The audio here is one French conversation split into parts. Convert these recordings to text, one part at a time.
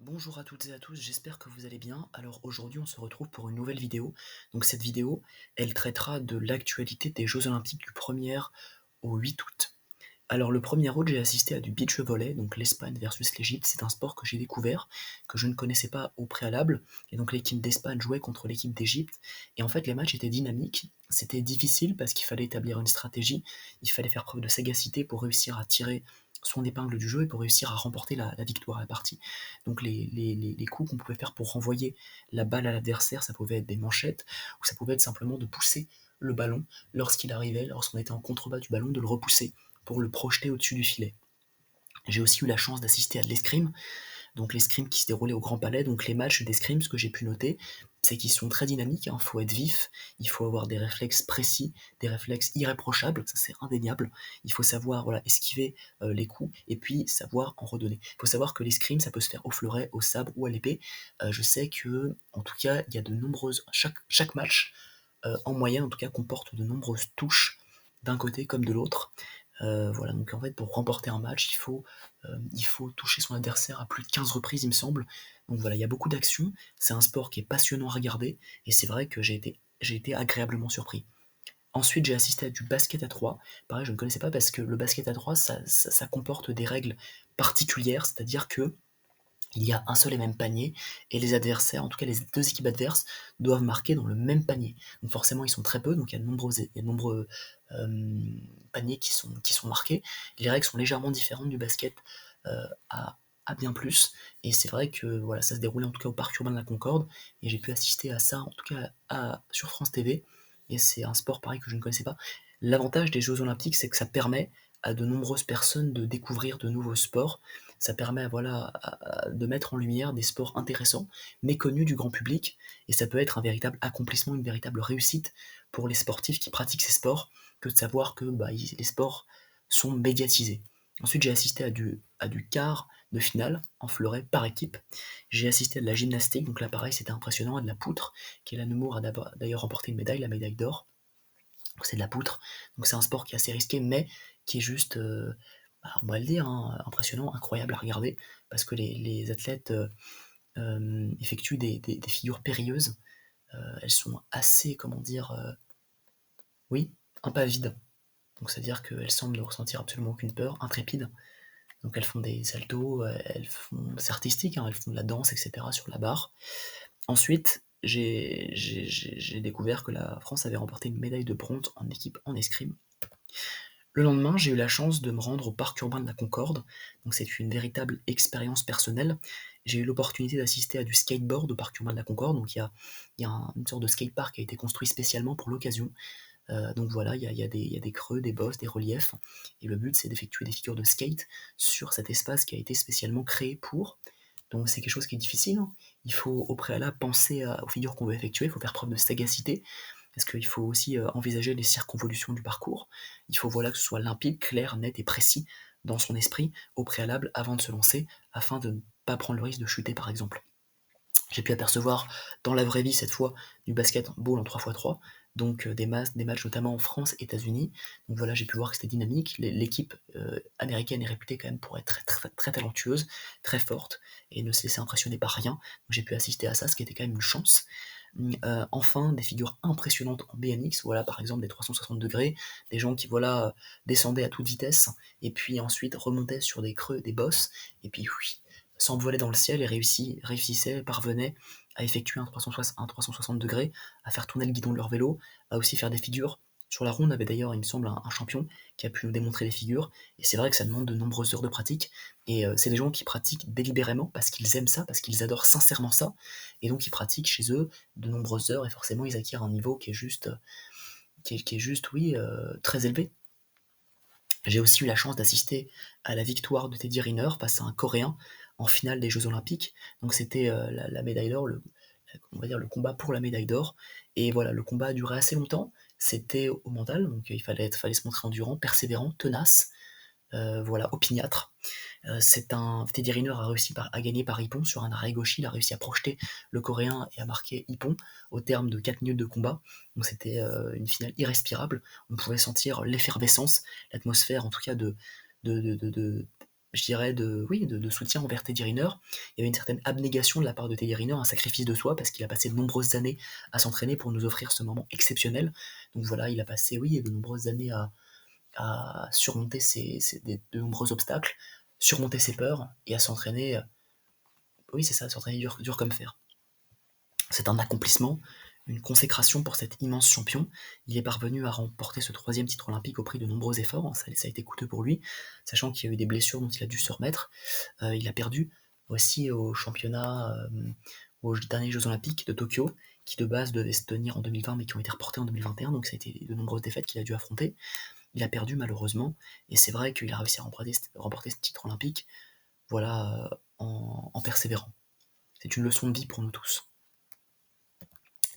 Bonjour à toutes et à tous, j'espère que vous allez bien. Alors aujourd'hui on se retrouve pour une nouvelle vidéo. Donc cette vidéo, elle traitera de l'actualité des Jeux Olympiques du 1er au 8 août. Alors le 1er août, j'ai assisté à du beach volley, donc l'Espagne versus l'Égypte. C'est un sport que j'ai découvert, que je ne connaissais pas au préalable. Et donc l'équipe d'Espagne jouait contre l'équipe d'Égypte. Et en fait les matchs étaient dynamiques. C'était difficile parce qu'il fallait établir une stratégie, il fallait faire preuve de sagacité pour réussir à tirer son épingle du jeu et pour réussir à remporter la victoire à la partie. Donc les coups qu'on pouvait faire pour renvoyer la balle à l'adversaire, ça pouvait être des manchettes, ou ça pouvait être simplement de pousser le ballon lorsqu'il arrivait, lorsqu'on était en contrebas du ballon, de le repousser pour le projeter au-dessus du filet. J'ai aussi eu la chance d'assister à de l'escrime, donc l'escrime qui se déroulait au Grand Palais. Donc les matchs d'escrime, ce que j'ai pu noter, c'est qu'ils sont très dynamiques, il faut être vif, il faut avoir des réflexes précis, des réflexes irréprochables, ça c'est indéniable. Il faut savoir esquiver les coups et puis savoir en redonner. Il faut savoir que l'escrime, ça peut se faire au fleuret, au sabre ou à l'épée. Je sais que, en tout cas, il y a de nombreuses. Chaque match, en moyenne en tout cas, comporte de nombreuses touches d'un côté comme de l'autre. Voilà, donc en fait, pour remporter un match, il faut toucher son adversaire à plus de 15 reprises, il me semble. Donc voilà, il y a beaucoup d'actions. C'est un sport qui est passionnant à regarder, et c'est vrai que j'ai été agréablement surpris. Ensuite, j'ai assisté à du basket à 3. Pareil, je ne connaissais pas parce que le basket à 3, ça comporte des règles particulières, c'est-à-dire que il y a un seul et même panier, et les adversaires, en tout cas les deux équipes adverses, doivent marquer dans le même panier. Donc forcément ils sont très peu, donc il y a de nombreux paniers qui sont marqués. Les règles sont légèrement différentes du basket à bien plus, et c'est vrai que voilà, ça se déroulait en tout cas au Parc Urbain de la Concorde, et j'ai pu assister à ça, en tout cas sur France TV, et c'est un sport pareil que je ne connaissais pas. L'avantage des Jeux Olympiques, c'est que ça permet à de nombreuses personnes de découvrir de nouveaux sports. Ça permet de mettre en lumière des sports intéressants, méconnus du grand public, et ça peut être un véritable accomplissement, une véritable réussite pour les sportifs qui pratiquent ces sports, que de savoir que les sports sont médiatisés. Ensuite, j'ai assisté à du quart de finale en fleuret par équipe. J'ai assisté à de la gymnastique, donc là pareil, c'était impressionnant, à de la poutre. Kéla Nemours a d'ailleurs remporté une médaille, la médaille d'or. Donc c'est de la poutre, donc c'est un sport qui est assez risqué, mais qui est juste, on va le dire, hein, impressionnant, incroyable à regarder, parce que les athlètes effectuent des figures périlleuses. Elles sont assez, comment dire, oui, impavides. Donc c'est-à-dire qu'elles semblent ne ressentir absolument aucune peur, intrépides. Donc elles font des saltos, c'est artistique, hein, elles font de la danse, etc. sur la barre. Ensuite, j'ai découvert que la France avait remporté une médaille de bronze en équipe en escrime. Le lendemain, j'ai eu la chance de me rendre au Parc Urbain de la Concorde, donc c'est une véritable expérience personnelle. J'ai eu l'opportunité d'assister à du skateboard au Parc Urbain de la Concorde, donc il y a une sorte de skatepark qui a été construit spécialement pour l'occasion. Donc voilà, il y a des creux, des bosses, des reliefs, et le but c'est d'effectuer des figures de skate sur cet espace qui a été spécialement créé pour. Donc c'est quelque chose qui est difficile, hein. Il faut au préalable penser aux figures qu'on veut effectuer, il faut faire preuve de sagacité, parce qu'il faut aussi envisager les circonvolutions du parcours. Il faut que ce soit limpide, clair, net et précis dans son esprit au préalable avant de se lancer, afin de ne pas prendre le risque de chuter par exemple. J'ai pu apercevoir dans la vraie vie cette fois du basketball en 3x3, donc des matchs notamment en France, États-Unis. Donc voilà, j'ai pu voir que c'était dynamique. L'équipe américaine est réputée quand même pour être très, très, très talentueuse, très forte, et ne se laisser impressionner par rien. Donc j'ai pu assister à ça, ce qui était quand même une chance. Enfin, des figures impressionnantes en BMX, voilà, par exemple des 360 degrés, des gens qui descendaient à toute vitesse, et puis ensuite remontaient sur des creux, des bosses, et puis oui, s'envolaient dans le ciel et réussissaient, parvenaient à effectuer un 360 degrés, à faire tourner le guidon de leur vélo, à aussi faire des figures. Sur la roue, on avait d'ailleurs, il me semble, un champion qui a pu nous démontrer des figures, et c'est vrai que ça demande de nombreuses heures de pratique, et c'est des gens qui pratiquent délibérément parce qu'ils aiment ça, parce qu'ils adorent sincèrement ça, et donc ils pratiquent chez eux de nombreuses heures, et forcément ils acquièrent un niveau qui est juste, oui, très élevé. J'ai aussi eu la chance d'assister à la victoire de Teddy Riner face à un Coréen en finale des Jeux Olympiques. Donc c'était la médaille d'or, on va dire le combat pour la médaille d'or. Et voilà, le combat a duré assez longtemps. C'était au mental, donc il fallait se montrer endurant, persévérant, tenace, voilà, opiniâtre. Teddy Riner a gagné par Ippon sur un arrêt gauche, il a réussi à projeter le Coréen et à marquer Ippon au terme de 4 minutes de combat. Donc c'était une finale irrespirable. On pouvait sentir l'effervescence, l'atmosphère en tout cas de je dirais de soutien envers Teddy Riner. Il y avait une certaine abnégation de la part de Teddy Riner, un sacrifice de soi, parce qu'il a passé de nombreuses années à s'entraîner pour nous offrir ce moment exceptionnel. Donc voilà, il a passé, oui, de nombreuses années à surmonter de nombreux obstacles, surmonter ses peurs et à s'entraîner, oui c'est ça, s'entraîner dur, dur comme fer. C'est un accomplissement, une consécration pour cet immense champion. Il est parvenu à remporter ce 3e titre olympique au prix de nombreux efforts, ça a été coûteux pour lui, sachant qu'il y a eu des blessures dont il a dû se remettre. Il a perdu aussi au championnat, aux derniers Jeux olympiques de Tokyo, qui de base devaient se tenir en 2020 mais qui ont été reportés en 2021, donc ça a été de nombreuses défaites qu'il a dû affronter. Il a perdu malheureusement, et c'est vrai qu'il a réussi à remporter ce titre olympique, voilà, en persévérant. C'est une leçon de vie pour nous tous.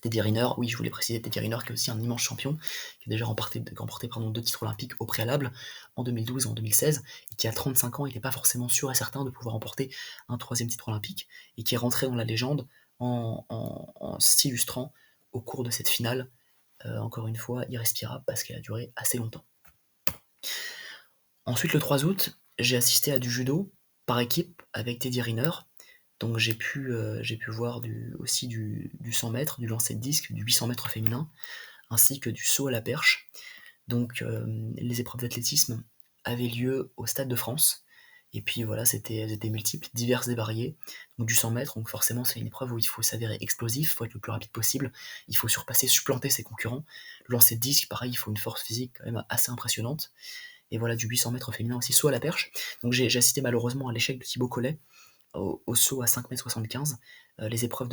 Teddy Riner, oui, je voulais préciser, Teddy Riner qui est aussi un immense champion, qui a déjà remporté 2 titres olympiques au préalable, en 2012 et en 2016, et qui à 35 ans n'était pas forcément sûr et certain de pouvoir remporter un 3e titre olympique, et qui est rentré dans la légende en s'illustrant au cours de cette finale, encore une fois irrespirable parce qu'elle a duré assez longtemps. Ensuite, le 3 août, j'ai assisté à du judo par équipe avec Teddy Riner. Donc j'ai pu voir aussi du 100 mètres, du lancer de disque, du 800 mètres féminin, ainsi que du saut à la perche. Donc les épreuves d'athlétisme avaient lieu au Stade de France. Et puis voilà, elles étaient multiples, diverses et variées. Donc du 100 mètres, donc forcément c'est une épreuve où il faut s'avérer explosif, il faut être le plus rapide possible, il faut surpasser, supplanter ses concurrents. Le lancer de disque, pareil, il faut une force physique quand même assez impressionnante. Et voilà, du 800 mètres féminin aussi, saut à la perche. Donc j'ai assisté malheureusement à l'échec de Thibaut Collet au saut à 5,75 m. Les épreuves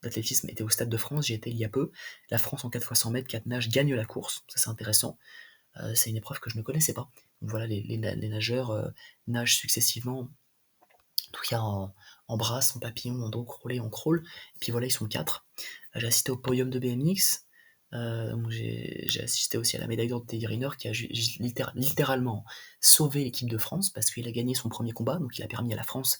d'athlétisme étaient au Stade de France, j'y étais il y a peu. La France en 4x100 mètres, 4 nages, gagne la course, ça c'est intéressant. C'est une épreuve que je ne connaissais pas. Donc voilà, les nageurs nagent successivement, en tout cas en brasse, en papillon, en dos crawlé, en crawl. Et puis voilà, ils sont 4. J'ai assisté au podium de BMX. Donc j'ai assisté aussi à la médaille d'or de Teddy Riner qui a littéralement sauvé l'équipe de France parce qu'il a gagné son premier combat, donc il a permis à la France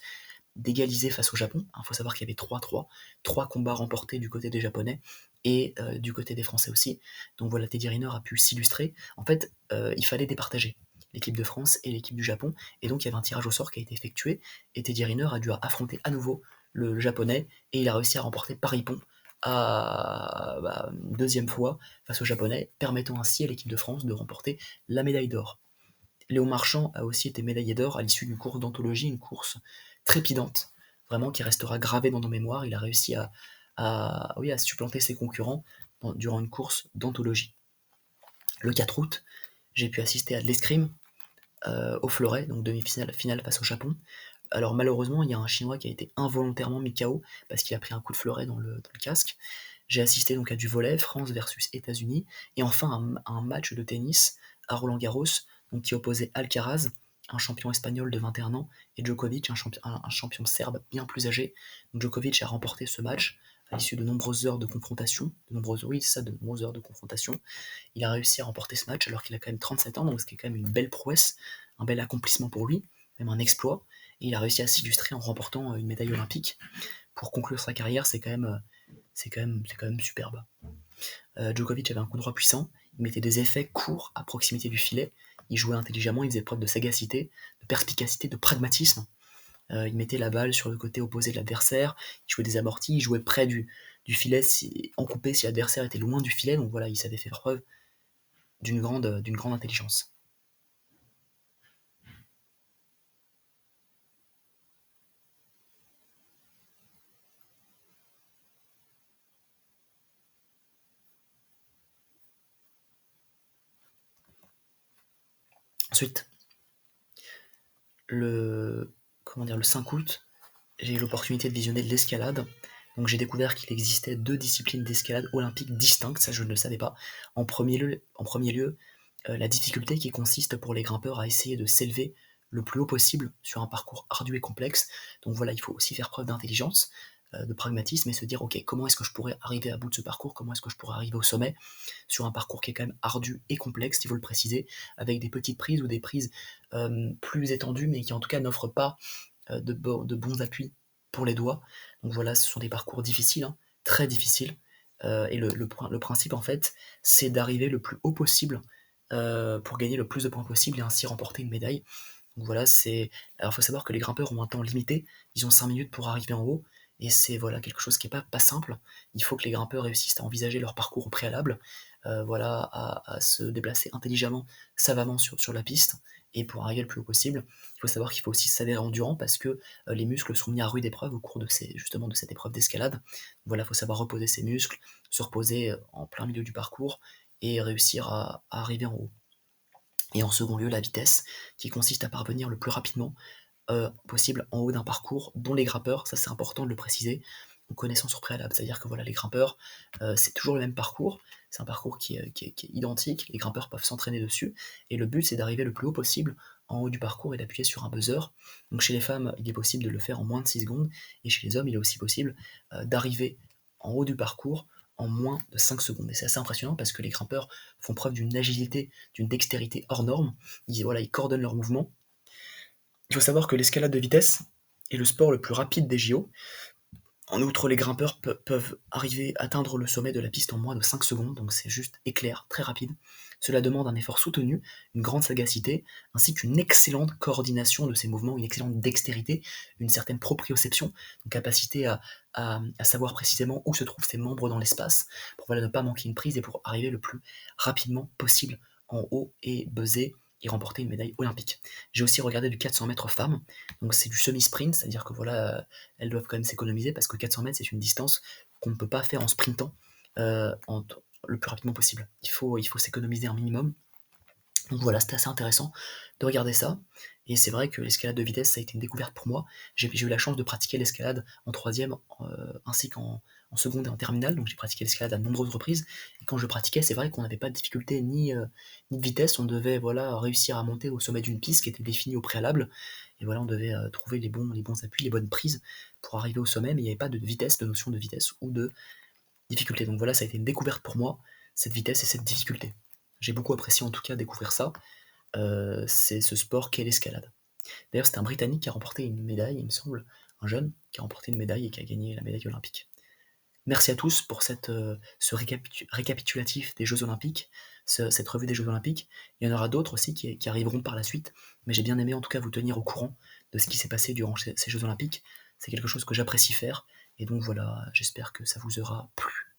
d'égaliser face au Japon. Il faut savoir qu'il y avait 3-3, 3 combats remportés du côté des Japonais et du côté des Français aussi. Donc voilà, Teddy Riner a pu s'illustrer. En fait, il fallait départager l'équipe de France et l'équipe du Japon, et donc il y avait un tirage au sort qui a été effectué, et Teddy Riner a dû affronter à nouveau le Japonais, et il a réussi à remporter Paris-Pont une deuxième fois face au Japonais, permettant ainsi à l'équipe de France de remporter la médaille d'or. Léon Marchand a aussi été médaillé d'or à l'issue d'une course d'anthologie, une course trépidante, vraiment qui restera gravée dans nos mémoires. Il a réussi à supplanter ses concurrents durant une course d'anthologie. Le 4 août, j'ai pu assister à de l'escrime au fleuret, donc demi-finale face au Japon. Alors malheureusement, il y a un Chinois qui a été involontairement mis KO parce qu'il a pris un coup de fleuret dans le casque. J'ai assisté donc à du volley, France versus États-Unis, et enfin un match de tennis à Roland-Garros, donc qui opposait Alcaraz, un champion espagnol de 21 ans, et Djokovic, un champion serbe bien plus âgé. Donc Djokovic a remporté ce match à l'issue de nombreuses heures de confrontation, de nombreuses heures de confrontation. Il a réussi à remporter ce match alors qu'il a quand même 37 ans, donc ce qui est quand même une belle prouesse, un bel accomplissement pour lui, même un exploit, et il a réussi à s'illustrer en remportant une médaille olympique. Pour conclure sa carrière, c'est quand même superbe. Djokovic avait un coup droit puissant, il mettait des effets courts à proximité du filet, il jouait intelligemment, il faisait preuve de sagacité, de perspicacité, de pragmatisme. Il mettait la balle sur le côté opposé de l'adversaire, il jouait des amortis, il jouait près du filet, en coupé si l'adversaire était loin du filet, donc voilà, il savait faire preuve d'une grande intelligence. Ensuite, le 5 août, j'ai eu l'opportunité de visionner de l'escalade. Donc j'ai découvert qu'il existait 2 disciplines d'escalade olympiques distinctes, ça je ne le savais pas. En premier lieu, la difficulté qui consiste pour les grimpeurs à essayer de s'élever le plus haut possible sur un parcours ardu et complexe. Donc voilà, il faut aussi faire preuve d'intelligence, de pragmatisme, et se dire ok, comment est-ce que je pourrais arriver à bout de ce parcours, comment est-ce que je pourrais arriver au sommet sur un parcours qui est quand même ardu et complexe, il faut le préciser, avec des petites prises ou des prises plus étendues, mais qui en tout cas n'offrent pas de bons appuis pour les doigts. Donc voilà, ce sont des parcours difficiles, hein, très difficiles. Et le principe, en fait, c'est d'arriver le plus haut possible pour gagner le plus de points possible et ainsi remporter une médaille. Donc voilà, alors il faut savoir que les grimpeurs ont un temps limité, ils ont 5 minutes pour arriver en haut et c'est voilà quelque chose qui est pas simple. Il faut que les grimpeurs réussissent à envisager leur parcours au préalable, voilà, à se déplacer intelligemment, savamment sur la piste et pour arriver le plus haut possible. Il faut savoir qu'il faut aussi s'avérer endurant parce que, les muscles sont mis à rude épreuve au cours de cette épreuve d'escalade. Voilà, il faut savoir reposer ses muscles, se reposer, en plein milieu du parcours et réussir à arriver en haut. Et en second lieu, la vitesse, qui consiste à parvenir le plus rapidement possible en haut d'un parcours dont les grimpeurs, ça c'est important de le préciser, ont connaissance au préalable. C'est-à-dire que voilà, les grimpeurs, c'est toujours le même parcours, c'est un parcours qui est identique, les grimpeurs peuvent s'entraîner dessus, et le but c'est d'arriver le plus haut possible en haut du parcours et d'appuyer sur un buzzer. Donc chez les femmes, il est possible de le faire en moins de 6 secondes, et chez les hommes, il est aussi possible d'arriver en haut du parcours en moins de 5 secondes. Et c'est assez impressionnant parce que les grimpeurs font preuve d'une agilité, d'une dextérité hors norme. Voilà, ils coordonnent leurs mouvements. Il faut savoir que l'escalade de vitesse est le sport le plus rapide des JO. En outre, les grimpeurs peuvent arriver à atteindre le sommet de la piste en moins de 5 secondes, donc c'est juste éclair, très rapide. Cela demande un effort soutenu, une grande sagacité, ainsi qu'une excellente coordination de ces mouvements, une excellente dextérité, une certaine proprioception, une capacité à savoir précisément où se trouvent ses membres dans l'espace, pour voilà, ne pas manquer une prise et pour arriver le plus rapidement possible en haut et buzzer et remporter une médaille olympique. J'ai aussi regardé du 400 mètres femmes, donc c'est du semi-sprint, c'est-à-dire que voilà, elles doivent quand même s'économiser parce que 400 mètres, c'est une distance qu'on ne peut pas faire en sprintant le plus rapidement possible. Il faut s'économiser un minimum. Donc voilà, c'était assez intéressant de regarder ça. Et c'est vrai que l'escalade de vitesse, ça a été une découverte pour moi. J'ai eu la chance de pratiquer l'escalade en troisième ainsi qu'en seconde et en terminale. Donc j'ai pratiqué l'escalade à de nombreuses reprises. Et quand je pratiquais, c'est vrai qu'on n'avait pas de difficulté ni de vitesse. On devait voilà, réussir à monter au sommet d'une piste qui était définie au préalable. Et voilà, on devait trouver les bons appuis, les bonnes prises pour arriver au sommet. Mais il n'y avait pas de vitesse, de notion de vitesse ou de difficulté. Donc voilà, ça a été une découverte pour moi, cette vitesse et cette difficulté. J'ai beaucoup apprécié en tout cas découvrir ça. C'est ce sport qu'est l'escalade. D'ailleurs, c'était un Britannique qui a remporté une médaille, il me semble, un jeune qui a remporté une médaille et qui a gagné la médaille olympique. Merci à tous pour ce récapitulatif des Jeux Olympiques, cette revue des Jeux Olympiques. Il y en aura d'autres aussi qui arriveront par la suite, mais j'ai bien aimé en tout cas vous tenir au courant de ce qui s'est passé durant ces Jeux Olympiques. C'est quelque chose que j'apprécie faire, et donc voilà, j'espère que ça vous aura plu.